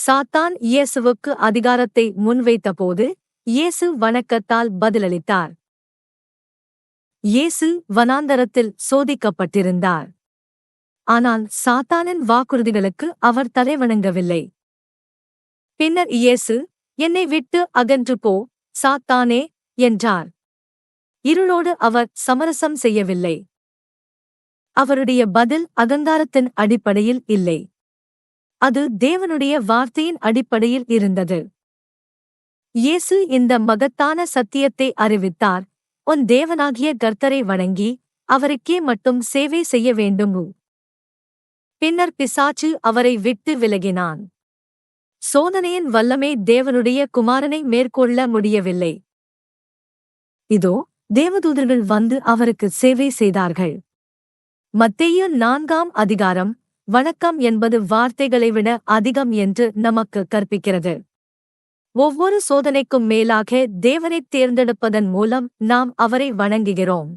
சாத்தான் இயேசுவுக்கு அதிகாரத்தை முன்வைத்தபோது இயேசு வணக்கத்தால் பதிலளித்தார். இயேசு வனாந்தரத்தில் சோதிக்கப்பட்டிருந்தார். ஆனால் சாத்தானின் வாக்குறுதிகளுக்கு அவர் தலைவணங்கவில்லை. பின்னர் இயேசு, என்னை விட்டு அகன்று போ, சாத்தானே, என்றார். இருளோடு அவர் சமரசம் செய்யவில்லை. அவருடைய பதில் அகங்காரத்தின் அடிப்படையில் இல்லை. அது தேவனுடைய வார்த்தையின் அடிப்படையில் இருந்தது. இயேசு இந்த மகத்தான சத்தியத்தை அறிவித்தார், உன் தேவனாகிய கர்த்தரை வணங்கி அவருக்கே மட்டும் சேவை செய்ய வேண்டும். பின்னர் பிசாசு அவரை விட்டு விலகினான். சோதனையின் வல்லமை தேவனுடைய குமாரனை மேற்கொள்ள முடியவில்லை. இதோ தேவதூதர்கள் வந்து அவருக்கு சேவை செய்தார்கள். மத்தேயு 4ஆம் அதிகாரம், வணக்கம் என்பது வார்த்தைகளை விட அதிகம் என்று நமக்கு கற்பிக்கிறது. ஒவ்வொரு சோதனைக்கும் மேலாக தேவனைத் தேர்ந்தெடுப்பதன் மூலம் நாம் அவரை வணங்குகிறோம்.